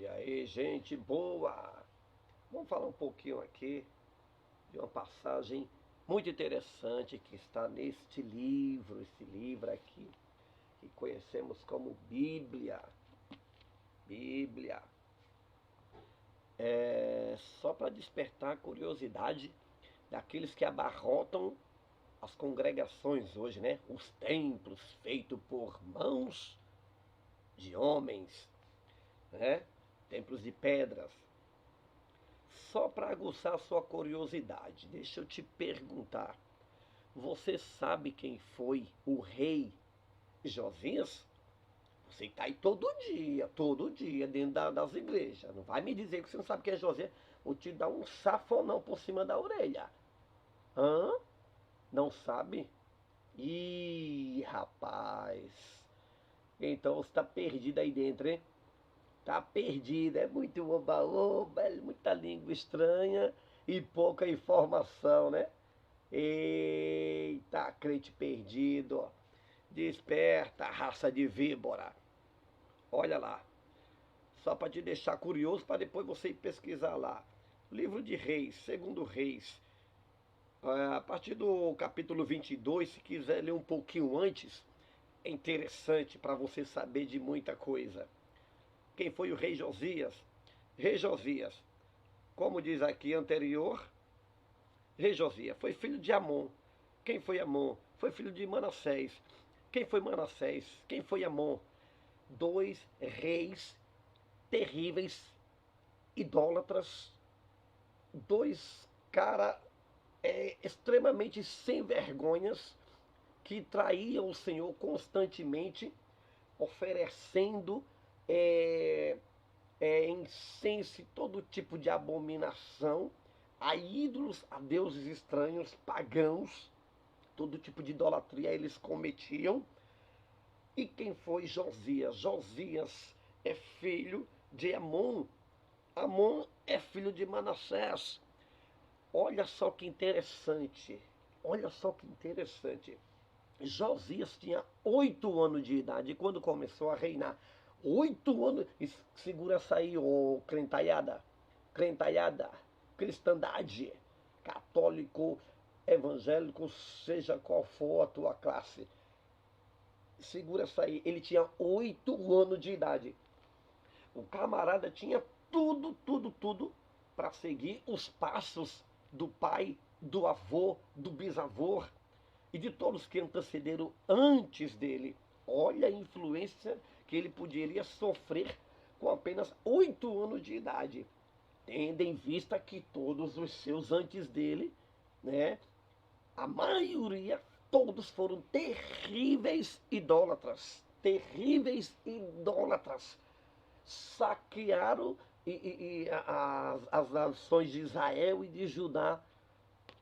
E aí, gente boa! Vamos falar um pouquinho aqui de uma passagem muito interessante que está neste livro, esse livro aqui, que conhecemos como Bíblia. Bíblia. É só para despertar a curiosidade daqueles que abarrotam as congregações hoje, né? Os templos feitos por mãos de homens, né? Templos de pedras. Só para aguçar a sua curiosidade, deixa eu te perguntar. Você sabe quem foi o rei Josias? Você está aí todo dia, dentro das igrejas. Não vai me dizer que você não sabe quem é Josias. Vou te dar um safonão por cima da orelha. Hã? Não sabe? Ih, rapaz. Então você está perdido aí dentro, hein? Tá perdido, é muito oba-oba, é muita língua estranha e pouca informação, né? Eita, crente perdido, ó. Desperta, raça de víbora. Olha lá, só para te deixar curioso, para depois você ir pesquisar lá. Livro de Reis, segundo Reis, a partir do capítulo 22, se quiser ler um pouquinho antes, é interessante para você saber de muita coisa. Quem foi o rei Josias? Rei Josias, como diz aqui anterior, rei Josias foi filho de Amon. Quem foi Amon? Foi filho de Manassés. Quem foi Manassés? Quem foi Amon? Dois reis terríveis, idólatras, dois caras extremamente sem vergonhas que traíam o Senhor constantemente, oferecendo é, incenso e todo tipo de abominação a ídolos, a deuses estranhos, pagãos, todo tipo de idolatria eles cometiam. E quem foi Josias? Josias é filho de Amon. Amon é filho de Manassés. Olha só que interessante. Olha só que interessante. Josias tinha 8 anos de idade quando começou a reinar. 8 anos. Segura essa aí, ô crentaiada. Crentaiada. Cristandade. Católico, evangélico, seja qual for a tua classe. Segura essa aí. Ele tinha 8 anos de idade. O camarada tinha tudo para seguir os passos do pai, do avô, do bisavô e de todos que antecederam antes dele. Olha a influência que ele poderia sofrer com apenas 8 anos de idade, tendo em vista que todos os seus antes dele, né, a maioria, todos foram terríveis idólatras. Terríveis idólatras. Saquearam as nações de Israel e de Judá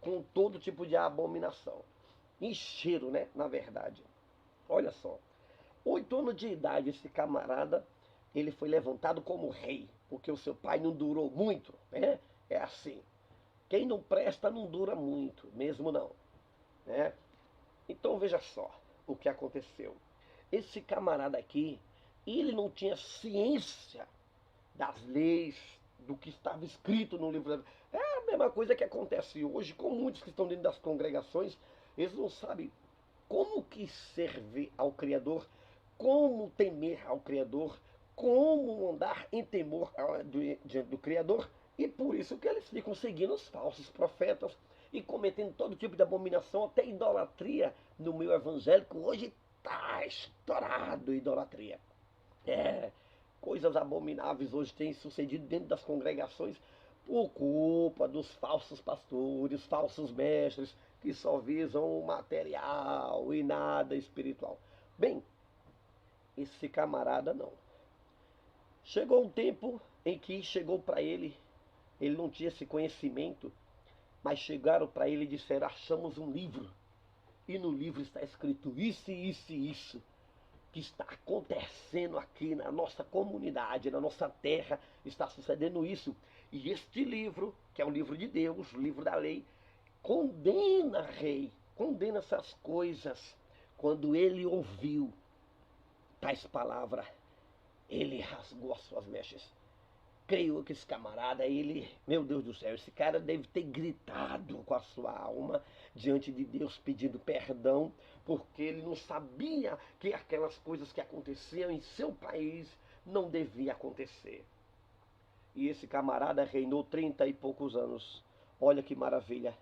com todo tipo de abominação. Encheram, né? Na verdade. Olha só. 8 anos de idade, esse camarada, ele foi levantado como rei, porque o seu pai não durou muito, né? É assim. Quem não presta não dura muito, mesmo não, né? Então veja só o que aconteceu. Esse camarada aqui, ele não tinha ciência das leis, do que estava escrito no livro. É a mesma coisa que acontece hoje com muitos que estão dentro das congregações. Eles não sabem como que servir ao Criador, como temer ao Criador, como andar em temor diante do Criador. E por isso que eles ficam seguindo os falsos profetas e cometendo todo tipo de abominação, até idolatria no meio evangélico. Hoje está estourado idolatria. É, coisas abomináveis hoje têm sucedido dentro das congregações por culpa dos falsos pastores, falsos mestres, que só visam o material e nada espiritual. Bem, esse camarada não. Chegou um tempo em que chegou para ele não tinha esse conhecimento, mas chegaram para ele e disseram: achamos um livro, e no livro está escrito isso, isso e isso que está acontecendo aqui na nossa comunidade, na nossa terra, está sucedendo isso. E este livro, que é o livro de Deus, o livro da lei, condena, rei, condena essas coisas. Quando ele ouviu tais palavras, ele rasgou as suas mechas. creio que esse camarada, ele, meu Deus do céu, esse cara deve ter gritado com a sua alma diante de Deus pedindo perdão, porque ele não sabia que aquelas coisas que aconteciam em seu país não deviam acontecer. E esse camarada reinou 30 e poucos anos. Olha que maravilha.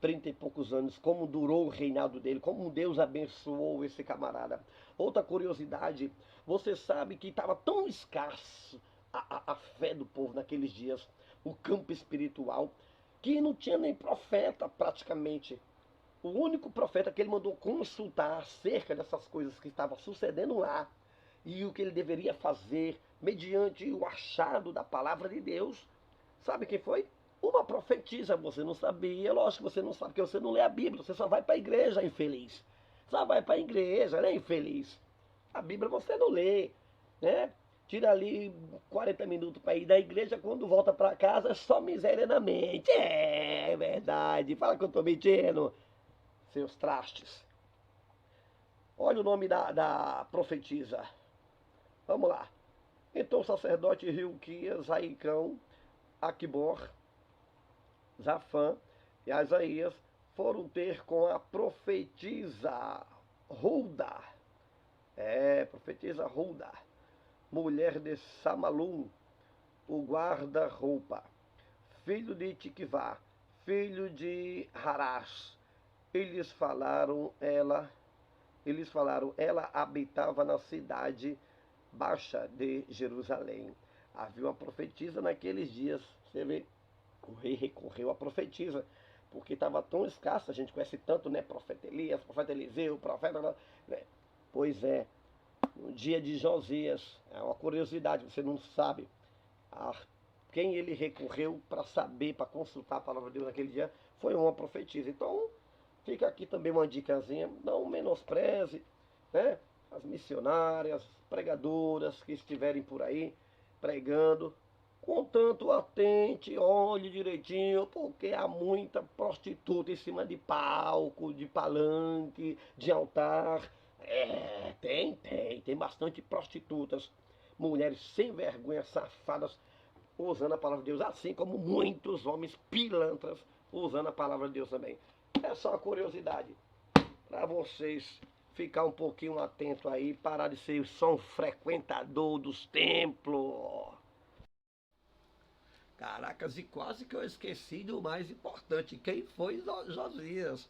30 e poucos anos, como durou o reinado dele, como Deus abençoou esse camarada. Outra curiosidade, você sabe que estava tão escasso a fé do povo naqueles dias, o campo espiritual, que não tinha nem profeta praticamente. O único profeta que ele mandou consultar acerca dessas coisas que estavam sucedendo lá e o que ele deveria fazer mediante o achado da palavra de Deus, sabe quem foi? Uma profetisa. Você não sabia, lógico que você não sabe, porque você não lê a Bíblia, você só vai para a igreja, infeliz. Só vai para a igreja, né, infeliz? A Bíblia você não lê, né? Tira ali 40 minutos para ir da igreja, quando volta para casa é só miséria na mente. É verdade, fala que eu estou mentindo, seus trastes. Olha o nome da profetisa. Vamos lá. Então o sacerdote Hilquias, Aicão, Aquibor, Zafã e Asaías foram ter com a profetisa Hulda, profetisa Hulda, mulher de Samalum, o guarda-roupa, filho de Tiquivá, filho de Harás. Ela habitava na cidade baixa de Jerusalém. Havia uma profetisa naqueles dias, você vê, o rei recorreu à profetisa, porque estava tão escasso, a gente conhece tanto, né? Profeta Elias, profeta Eliseu, profeta. Né? Pois é, no dia de Josias, é uma curiosidade, você não sabe a quem ele recorreu para saber, para consultar a palavra de Deus naquele dia, foi uma profetisa. Então, fica aqui também uma dicasinha, não menospreze, né? As missionárias, pregadoras que estiverem por aí pregando, contanto atente, olhe direitinho, porque há muita prostituta em cima de palco, de palanque, de altar. Tem bastante prostitutas, mulheres sem vergonha, safadas, usando a palavra de Deus, assim como muitos homens pilantras usando a palavra de Deus também. É só uma curiosidade para vocês ficar um pouquinho atento aí, parar de ser só um frequentador dos templos. Caracas, e quase que eu esqueci do mais importante, quem foi Josias,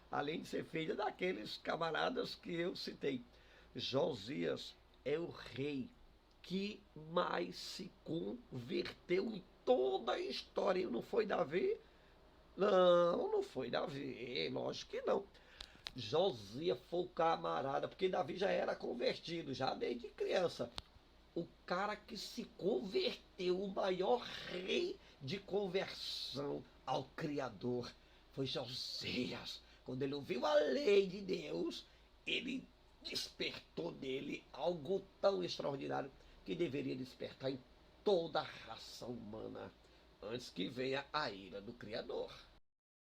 além de ser filho daqueles camaradas que eu citei. Josias é o rei que mais se converteu em toda a história. Não foi Davi? Não, não foi Davi, lógico que não. Josias foi o camarada, porque Davi já era convertido, já desde criança. O cara que se converteu, o maior rei de conversão ao Criador, foi Josias. Quando ele ouviu a lei de Deus, ele despertou nele algo tão extraordinário que deveria despertar em toda a raça humana, antes que venha a ira do Criador.